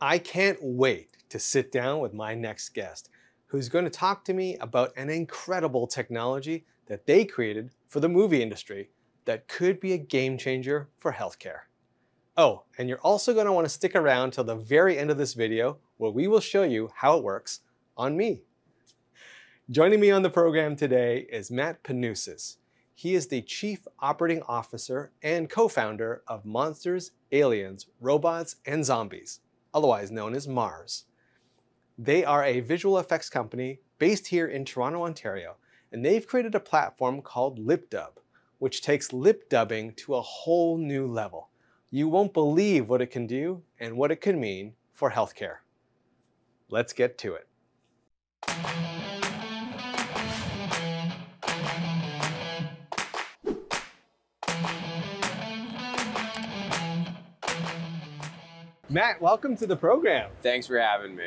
I can't wait to sit down with my next guest, who's going to talk to me about an incredible technology that they created for the movie industry that could be a game changer for healthcare. Oh, and you're also going to want to stick around till the very end of this video where we will show you how it works on me. Joining me on the program today is Matt Panousis. He is the Chief Operating Officer and co-founder of Monsters, Aliens, Robots, and Zombies, otherwise known as MARZ. They are a visual effects company based here in Toronto, Ontario, and they've created a platform called LipDub, which takes lip dubbing to a whole new level. You won't believe what it can do and what it could mean for healthcare. Let's get to it. Matt, welcome to the program. Thanks for having me.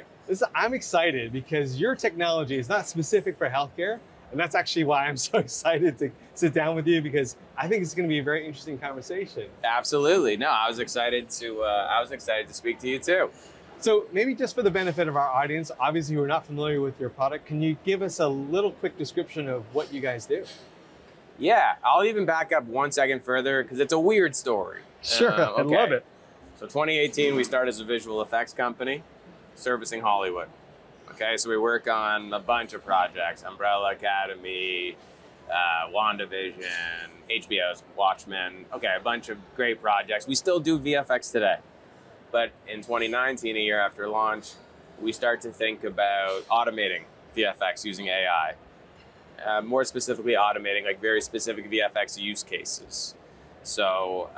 I'm excited because your technology is not specific for healthcare, and that's actually why I'm so excited to sit down with you, because I think it's going to be a very interesting conversation. Absolutely. No, I was excited to speak to you too. So maybe just for the benefit of our audience, obviously who are not familiar with your product, can you give us a little quick description of what you guys do? Yeah, I'll even back up 1 second further because it's a weird story. Sure, I love it. So 2018, we started as a visual effects company servicing Hollywood. Okay, so we work on a bunch of projects: Umbrella Academy, WandaVision, HBO's Watchmen. Okay, a bunch of great projects. We still do VFX today. But in 2019, a year after launch, we start to think about automating VFX using AI. More specifically, automating like very specific VFX use cases. So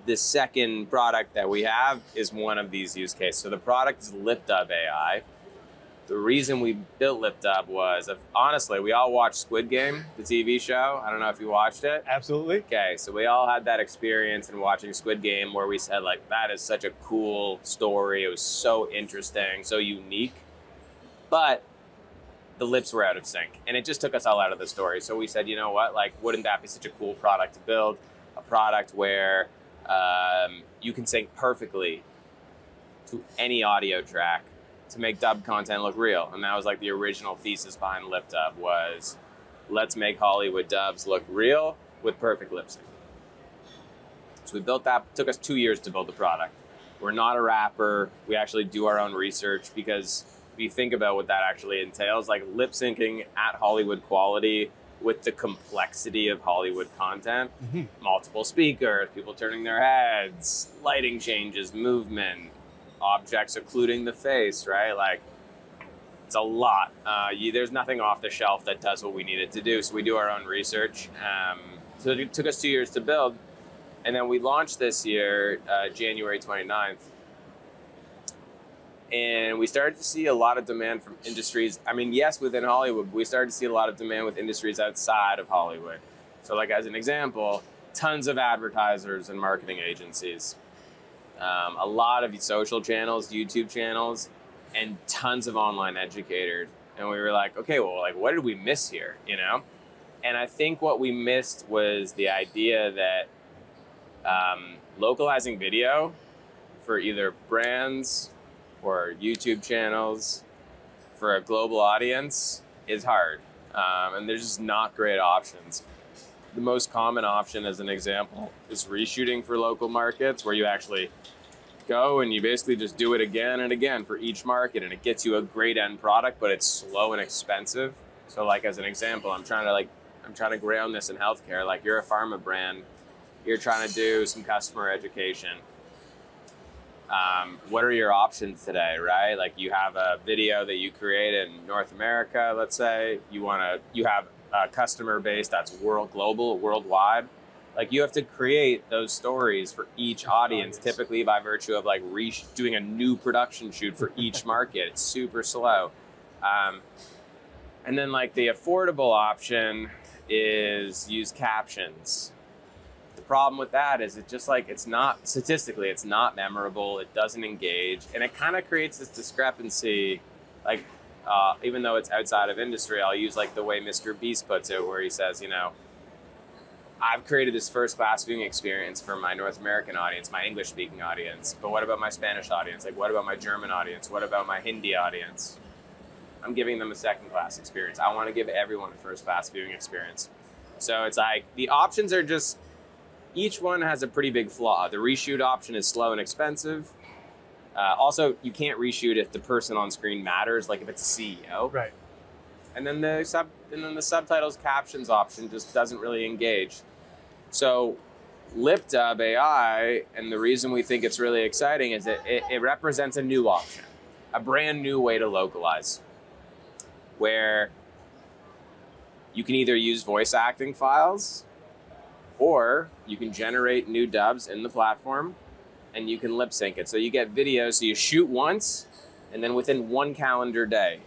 the second product that we have is one of these use cases. So the product is LipDub AI. The reason we built LipDub was, honestly, we all watched Squid Game, the TV show. I don't know if you watched it. Absolutely. Okay, so we all had that experience in watching Squid Game where we said, like, that is such a cool story. It was so interesting, so unique. But the lips were out of sync, and it just took us all out of the story. So we said, you know what, like, wouldn't that be such a cool product to build? A product where you can sync perfectly to any audio track to make dubbed content look real. And that was like the original thesis behind LipDub was, let's make Hollywood dubs look real with perfect lip sync. So we built that. It took us 2 years to build the product. We're not a rapper. We actually do our own research, because if you think about what that actually entails, like lip syncing at Hollywood quality with the complexity of Hollywood content, multiple speakers, people turning their heads, lighting changes, movement, objects occluding the face, right? Like, it's a lot. There's nothing off the shelf that does what we need it to do, so we do our own research. So it took us 2 years to build, and then we launched this year, January 29th. And we started to see a lot of demand from industries. I mean, yes, within Hollywood, but we started to see a lot of demand with industries outside of Hollywood. So like as an example, tons of advertisers and marketing agencies, a lot of social channels, YouTube channels, and tons of online educators. And we were like, okay, well, like, what did we miss here, you know? And I think what we missed was the idea that localizing video for either brands or YouTube channels for a global audience is hard. And there's just not great options. The most common option, as an example, is reshooting for local markets, where you actually go and you basically just do it again and again for each market, and it gets you a great end product, but it's slow and expensive. So like as an example, I'm trying to ground this in healthcare. Like, you're a pharma brand, you're trying to do some customer education. What are your options today, right? Like, you have a video that you create in North America, let's say. You have a customer base that's worldwide. Like, you have to create those stories for each audience, typically by virtue of like doing a new production shoot for each market. It's super slow. And then like the affordable option is use captions. The problem with that is statistically, it's not memorable, it doesn't engage, and it kind of creates this discrepancy. Like, even though it's outside of industry, I'll use like the way Mr. Beast puts it, where he says, you know, I've created this first-class viewing experience for my North American audience, my English-speaking audience. But what about my Spanish audience? Like, what about my German audience? What about my Hindi audience? I'm giving them a second-class experience. I want to give everyone a first-class viewing experience. So it's like the options are just, each one has a pretty big flaw. The reshoot option is slow and expensive. Also, you can't reshoot if the person on screen matters, like if it's a CEO. Right. And then the subtitles captions option just doesn't really engage. So LipDub AI, and the reason we think it's really exciting is that it represents a new option, a brand new way to localize, where you can either use voice acting files, or you can generate new dubs in the platform and you can lip sync it. So you get video, so you shoot once, and then within 1 calendar day,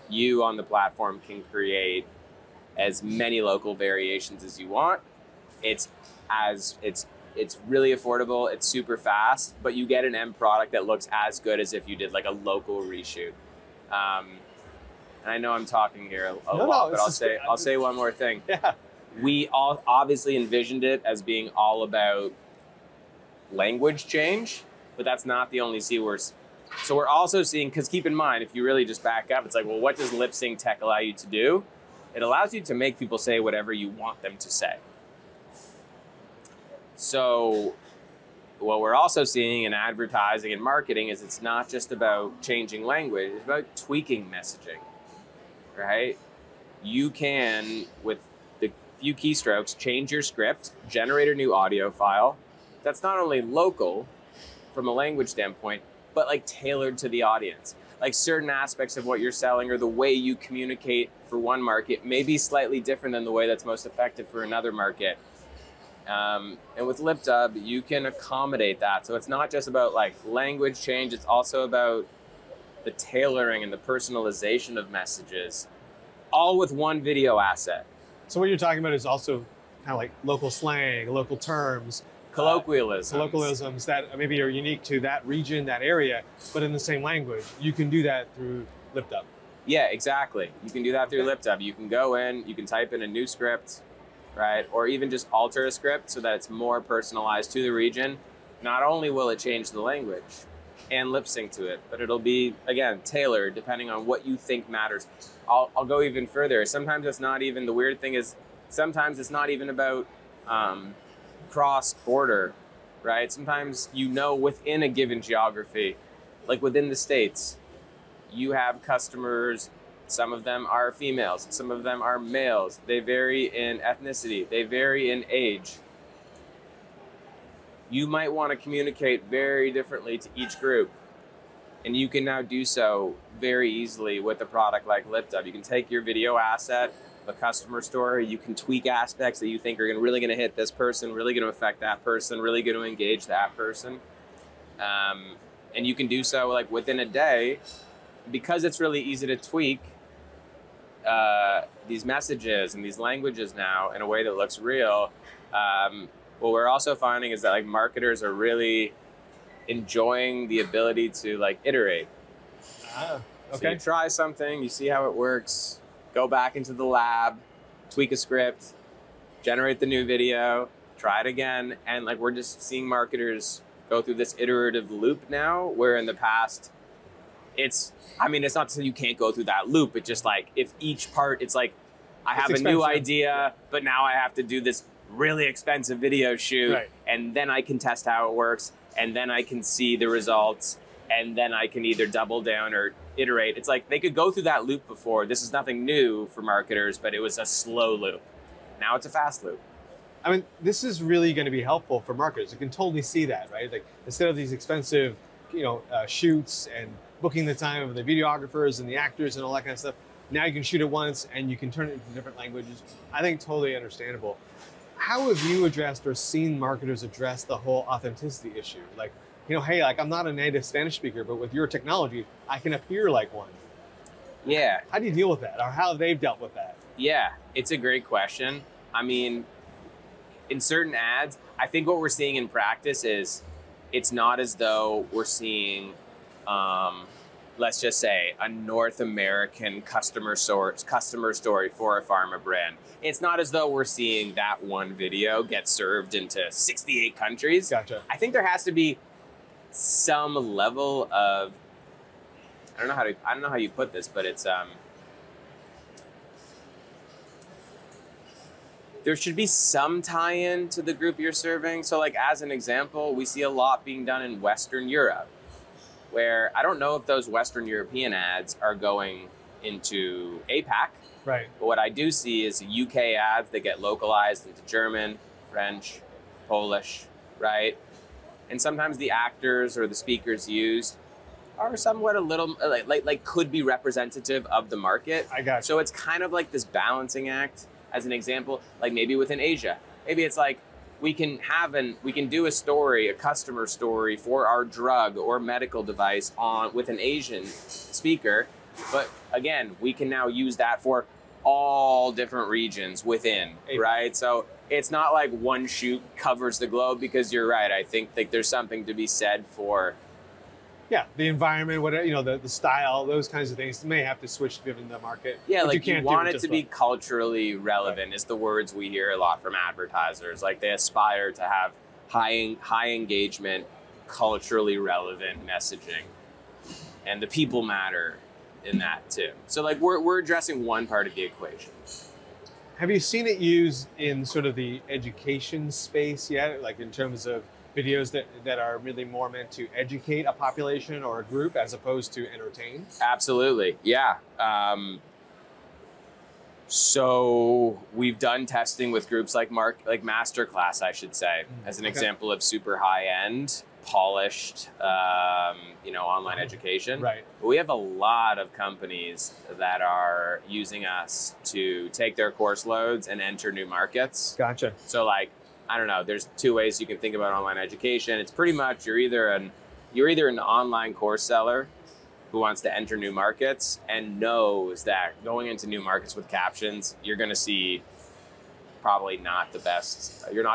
you on the platform can create as many local variations as you want. It's really affordable, it's super fast, but you get an end product that looks as good as if you did like a local reshoot. And I know I'm talking here a lot, but I'll say one more thing. Yeah. We all obviously envisioned it as being all about language change, but that's not the only C-words. So we're also seeing, because keep in mind, if you really just back up, it's like, well, what does lip sync tech allow you to do? It allows you to make people say whatever you want them to say. So what we're also seeing in advertising and marketing is it's not just about changing language, it's about tweaking messaging, right? You can, with the few keystrokes, change your script, generate a new audio file. That's not only local from a language standpoint, but like tailored to the audience. Like certain aspects of what you're selling or the way you communicate for one market may be slightly different than the way that's most effective for another market. And with LipDub, you can accommodate that. So it's not just about like language change, it's also about the tailoring and the personalization of messages, all with one video asset. So what you're talking about is also kind of like local slang, local terms, colloquialisms that maybe are unique to that region, that area, but in the same language. You can do that through LipDub. Yeah, exactly. You can do that through LipDub. You can go in, you can type in a new script, right? Or even just alter a script so that it's more personalized to the region. Not only will it change the language and lip sync to it, but it'll be, again, tailored depending on what you think matters. I'll go even further. Sometimes it's not even, the weird thing is, sometimes it's not even about cross-border, right? Sometimes within a given geography, like within the States, you have customers, some of them are females, some of them are males. They vary in ethnicity, they vary in age. You might want to communicate very differently to each group, and you can now do so very easily with a product like LipDub. You can take your video asset, a customer story, you can tweak aspects that you think are really going to hit this person, really going to affect that person, really going to engage that person. And you can do so like within a day, because it's really easy to tweak these messages and these languages now in a way that looks real. What we're also finding is that like marketers are really enjoying the ability to like iterate. Okay. So you try something, you see how it works, go back into the lab, tweak a script, generate the new video, try it again. And like, we're just seeing marketers go through this iterative loop now, where in the past, it's not to say you can't go through that loop. It's just like, if each part, it's like, I have a new idea, but now I have to do this really expensive video shoot, right, and then I can test how it works, and then I can see the results, and then I can either double down or iterate. It's like they could go through that loop before. This is nothing new for marketers, but it was a slow loop. Now it's a fast loop. I mean, this is really going to be helpful for marketers. You can totally see that, right? Like instead of these expensive, shoots and booking the time of the videographers and the actors and all that kind of stuff, now you can shoot it once and you can turn it into different languages. I think totally understandable. How have you addressed or seen marketers address the whole authenticity issue? Like, hey, like I'm not a native Spanish speaker, but with your technology, I can appear like one. Yeah. How do you deal with that, or how they've dealt with that? Yeah, it's a great question. I mean, in certain ads, I think what we're seeing in practice is it's not as though we're seeing let's just say, a North American customer story for a pharma brand. It's not as though we're seeing that one video get served into 68 countries. Gotcha. I think there has to be some level of, I don't know how you put this, but it's there should be some tie-in to the group you're serving. So like as an example, we see a lot being done in Western Europe, where I don't know if those Western European ads are going into APAC. Right. But what I do see is UK ads that get localized into German, French, Polish, right? And sometimes the actors or the speakers used are somewhat a little, like could be representative of the market. I got you. So it's kind of like this balancing act. As an example, like maybe within Asia, maybe it's like we can do a story, a customer story for our drug or medical device with an Asian speaker, but again, we can now use that for all different regions within, right? So it's not like one shoot covers the globe, because you're right. I think like there's something to be said for, yeah, the environment, whatever, the style, those kinds of things may have to switch given the market. Yeah, but like you want it to be well. culturally relevant, right, is the words we hear a lot from advertisers. Like they aspire to have high engagement, culturally relevant messaging, and the people matter in that too. So like we're addressing one part of the equation. Have you seen it used in sort of the education space yet? Like in terms of videos that are really more meant to educate a population or a group as opposed to entertain? Absolutely, yeah. So we've done testing with groups like Masterclass, I should say, as an example of super high-end, polished, online education. Right. But we have a lot of companies that are using us to take their course loads and enter new markets. Gotcha. So like, I don't know, there's two ways you can think about online education. It's pretty much you're either an online course seller who wants to enter new markets and knows that going into new markets with captions, you're going to see probably not the best. You're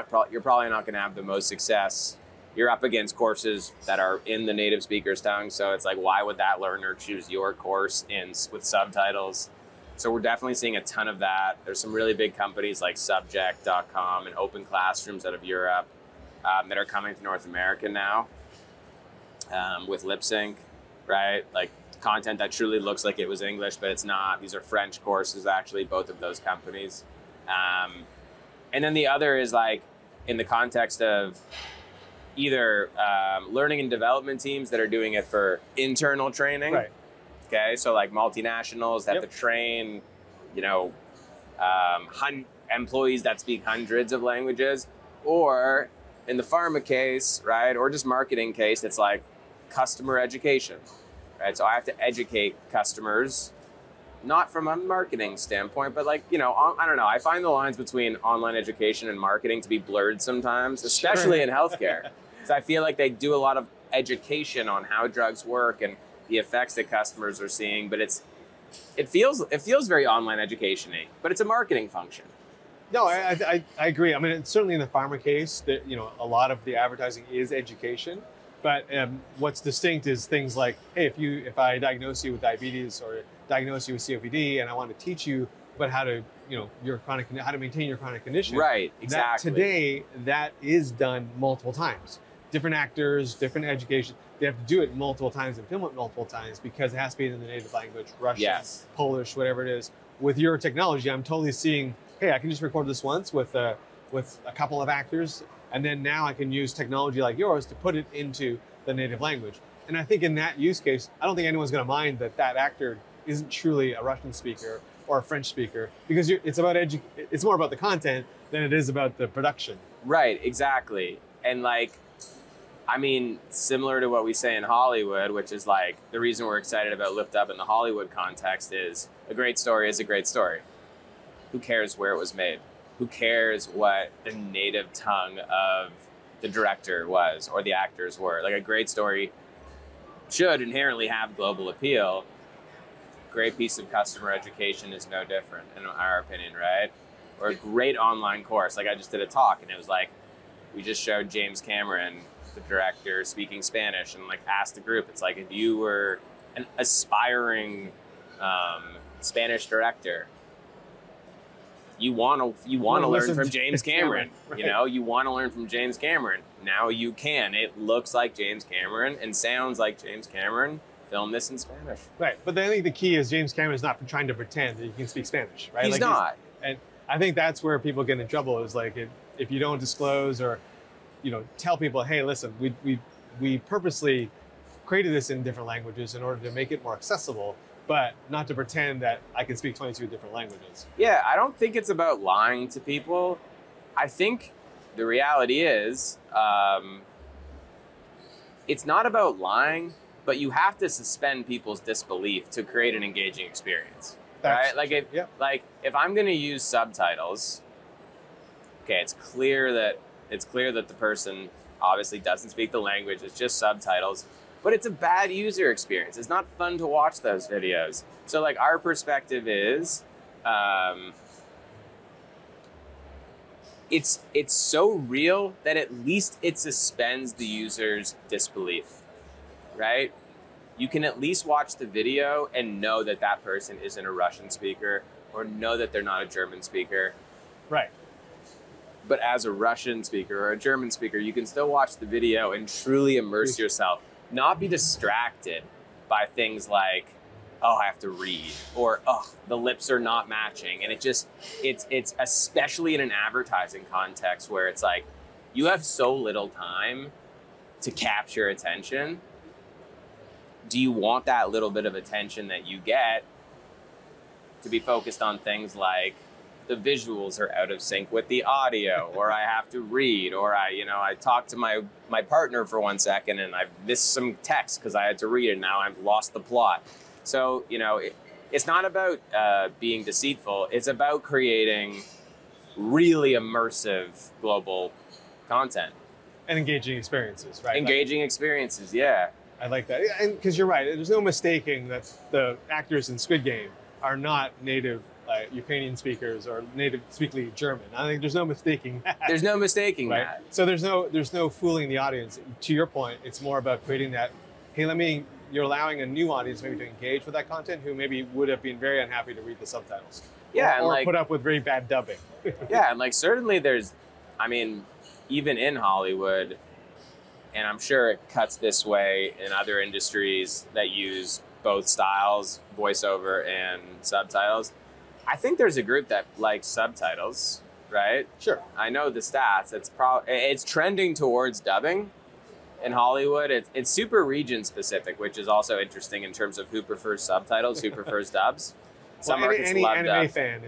probably not going to have the most success. You're up against courses that are in the native speaker's tongue. So it's like, why would that learner choose your course with subtitles? So we're definitely seeing a ton of that. There's some really big companies like Subject.com and Open Classrooms out of Europe that are coming to North America now with lip sync, right? Like content that truly looks like it was English, but it's not. These are French courses, actually, both of those companies. And then the other is like in the context of either learning and development teams that are doing it for internal training. Right. Okay, so like multinationals that have to train, employees that speak hundreds of languages, or in the pharma case, right, or just marketing case, it's like customer education, right? So I have to educate customers, not from a marketing standpoint, but like, I don't know. I find the lines between online education and marketing to be blurred sometimes, especially in healthcare. Because I feel like they do a lot of education on how drugs work and the effects that customers are seeing, but it feels very online education-y, but it's a marketing function. No, I agree. I mean, it's certainly in the pharma case that a lot of the advertising is education, but what's distinct is things like, hey, if I diagnose you with diabetes or diagnose you with COPD, and I want to teach you about how to how to maintain your chronic condition. Right. Exactly. Today, that is done multiple times. Different actors, different education. They have to do it multiple times and film it multiple times because it has to be in the native language, Russian, Polish, whatever it is. With your technology, I'm totally seeing, hey, I can just record this once with a couple of actors, and then now I can use technology like yours to put it into the native language. And I think in that use case, I don't think anyone's going to mind that actor isn't truly a Russian speaker or a French speaker, because it's more about the content than it is about the production. Right, exactly. And like, I mean, similar to what we say in Hollywood, which is like the reason we're excited about LipDub in the Hollywood context is a great story is a great story. Who cares where it was made? Who cares what the native tongue of the director was or the actors were? Like a great story should inherently have global appeal. Great piece of customer education is no different, in our opinion, right? Or a great online course. Like I just did a talk and it was like, we just showed James Cameron, the director, speaking Spanish, and like asked the group, it's like, if you were an aspiring Spanish director, you want to learn from James Cameron. Right. You know, you want to learn from James Cameron. Now you can. It looks like James Cameron and sounds like James Cameron. Film this in Spanish. Right, but I think the key is James Cameron is not trying to pretend that he can speak Spanish, right? He's not. And I think that's where people get in trouble, is like if you don't disclose or, you know, tell people, hey, listen, we purposely created this in different languages in order to make it more accessible, but not to pretend that I can speak 22 different languages. Yeah, I don't think it's about lying to people. I think the reality is, it's not about lying, but you have to suspend people's disbelief to create an engaging experience, right? Like if I'm going to use subtitles, okay, it's clear that the person obviously doesn't speak the language. It's just subtitles, but it's a bad user experience. It's not fun to watch those videos. So like our perspective is, it's so real that at least it suspends the user's disbelief. Right? You can at least watch the video and know that that person isn't a Russian speaker, or know that they're not a German speaker. Right. But as a Russian speaker or a German speaker, you can still watch the video and truly immerse yourself, not be distracted by things like, oh, I have to read, or oh, the lips are not matching. And it's especially in an advertising context where it's like, you have so little time to capture attention. Do you want that little bit of attention that you get to be focused on things like the visuals are out of sync with the audio, or I have to read, or I talked to my partner for 1 second and I missed some text because I had to read it, and now I've lost the plot. So, it's not about being deceitful. It's about creating really immersive global content. And engaging experiences, right? Engaging experiences, yeah. I like that. And because you're right, there's no mistaking that the actors in Squid Game are not native Ukrainian speakers or native speaking German. I think there's no mistaking that. There's no mistaking right? that. So there's no fooling the audience. To your point, it's more about creating that, hey, you're allowing a new audience maybe to engage with that content who maybe would have been very unhappy to read the subtitles. Yeah, or put up with very bad dubbing. Yeah, and like certainly even in Hollywood, and I'm sure it cuts this way in other industries that use both styles, voiceover and subtitles, I think there's a group that likes subtitles, right? Sure. I know the stats. It's trending towards dubbing in Hollywood. It's super region specific, which is also interesting in terms of who prefers subtitles, who prefers dubs. Some markets any love anime dubs. fan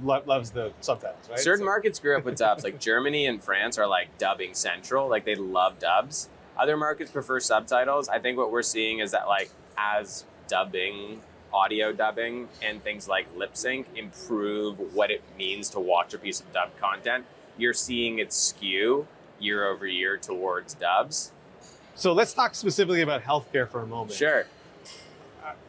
loves the subtitles, right? Certain markets grew up with dubs, like Germany and France are like dubbing central, like they love dubs. Other markets prefer subtitles. I think what we're seeing is that like as dubbing, audio dubbing, and things like lip sync improve what it means to watch a piece of dubbed content, you're seeing it skew year over year towards dubs. So let's talk specifically about healthcare for a moment. Sure.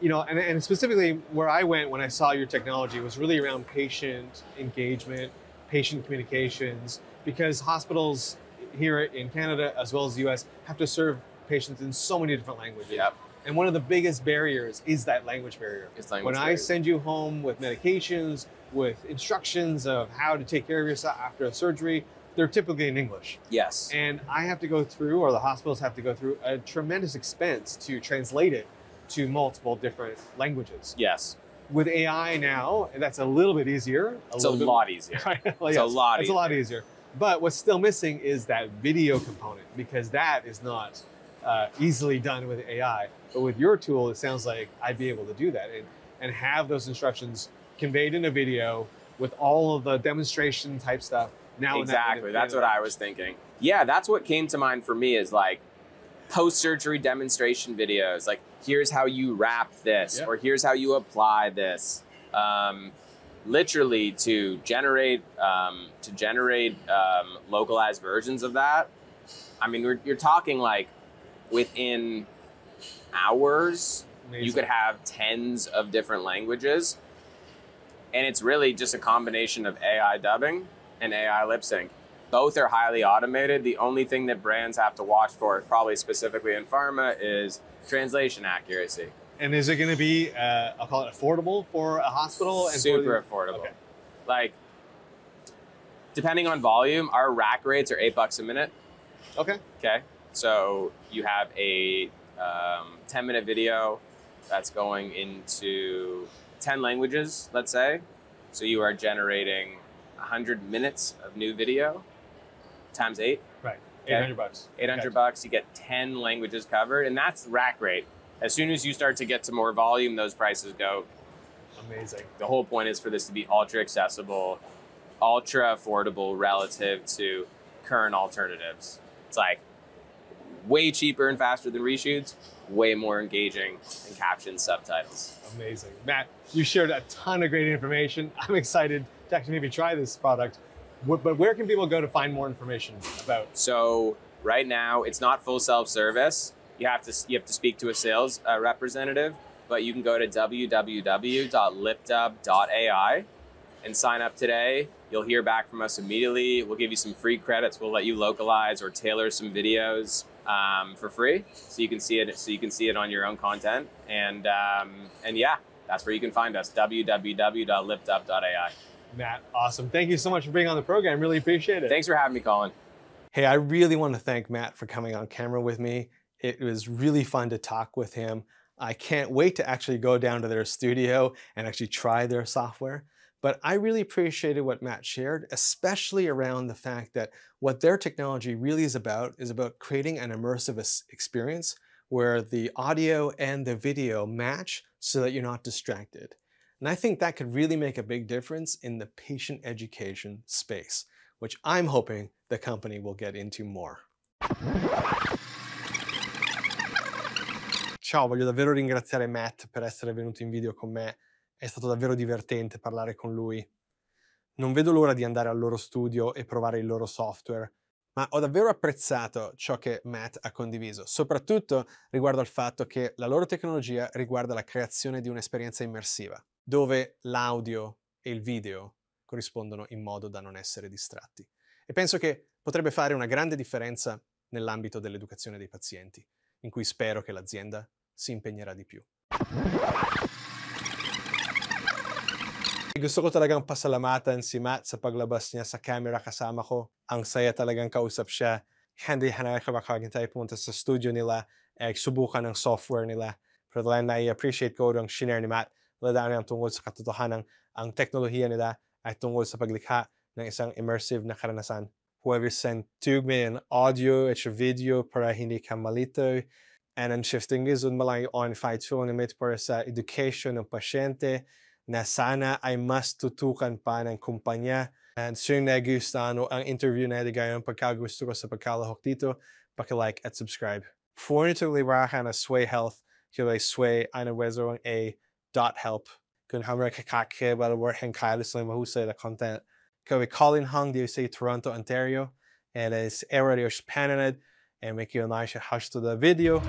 And specifically where I went when I saw your technology was really around patient engagement, patient communications, because hospitals here in Canada as well as the US have to serve patients in so many different languages. Yep. And one of the biggest barriers is that language barrier. When I send you home with medications, with instructions of how to take care of yourself after a surgery, they're typically in English. Yes. And I have to go through, or the hospitals have to go through, a tremendous expense to translate it to multiple different languages. Yes. With AI now, that's a little bit easier. It's a lot easier. Right? It's a lot easier. But what's still missing is that video component, because that is not easily done with AI. But with your tool, it sounds like I'd be able to do that and have those instructions conveyed in a video with all of the demonstration type stuff. Now exactly. That's what I was thinking. Yeah, that's what came to mind for me is like post-surgery demonstration videos. Like, here's how you wrap this, or here's how you apply this. Literally to generate localized versions of that. I mean, you're talking like within hours, amazing. You could have tens of different languages. And it's really just a combination of AI dubbing and AI lip sync. Both are highly automated. The only thing that brands have to watch for, probably specifically in pharma, is translation accuracy. And is it going to be, I'll call it affordable for a hospital? And super affordable. Okay. Like, depending on volume, our rack rates are $8 a minute. Okay. Okay. So you have a 10-minute video that's going into 10 languages, let's say. So you are generating 100 minutes of new video times 8. Right. Okay? $800. $800. You get 10 languages covered, and that's the rack rate. As soon as you start to get to more volume, those prices go. Amazing. The whole point is for this to be ultra accessible, ultra affordable relative to current alternatives. It's like way cheaper and faster than reshoots, way more engaging and captions, subtitles. Amazing. Matt, you shared a ton of great information. I'm excited to actually maybe try this product. But where can people go to find more information about? So right now, it's not full self-service. You have to speak to a sales representative, but you can go to www.LipDub AI and sign up today. You'll hear back from us immediately. We'll give you some free credits. We'll let you localize or tailor some videos for free, so you can see it. So you can see it on your own content. And yeah, that's where you can find us. www.LipDub.ai. Matt, awesome. Thank you so much for being on the program. Really appreciate it. Thanks for having me, Colin. Hey, I really want to thank Matt for coming on camera with me. It was really fun to talk with him. I can't wait to actually go down to their studio and actually try their software. But I really appreciated what Matt shared, especially around the fact that what their technology really is about creating an immersive experience where the audio and the video match so that you're not distracted. And I think that could really make a big difference in the patient education space, which I'm hoping the company will get into more. Ciao, voglio davvero ringraziare Matt per essere venuto in video con me. È stato davvero divertente parlare con lui. Non vedo l'ora di andare al loro studio e provare il loro software, ma ho davvero apprezzato ciò che Matt ha condiviso, soprattutto riguardo al fatto che la loro tecnologia riguarda la creazione di un'esperienza immersiva, dove l'audio e il video corrispondono in modo da non essere distratti. E penso che potrebbe fare una grande differenza nell'ambito dell'educazione dei pazienti, in cui spero che l'azienda si impegnerà di più. Gusto ko talagang pasalamatan si Matt sa paglabas niya sa camera kasama ko. Ang saya talagang kausap siya. Hindi nakakabakagin tayo pumunta sa studio nila at subukan ng software nila. Pero talagang na-appreciate ko ang shinare ni Matt. Ladaan niya tungkol sa katotohanan ang teknolohiya nila at tungkol sa paglikha ng isang immersive na karanasan. Whoever sent tugme an audio at your video para hindi ka malito. And ang shifting gizon malay on-fight tournament para sa education ng pasyente na sana ay mas tutukan pa ng kumpanya. And soon nagustuhan ang interview na gayon pagkagusto ko sa pagkalahok dito, paki-like at subscribe. For nito librahan na Swaay.Health, kaya Swaay ay nawezo ang a.help. Kung hamra kakake bala working kailis na mahusay na content. Kaya Colin Hung di sa Toronto, Ontario. And is era de Panousis and make you a nice hash to the video.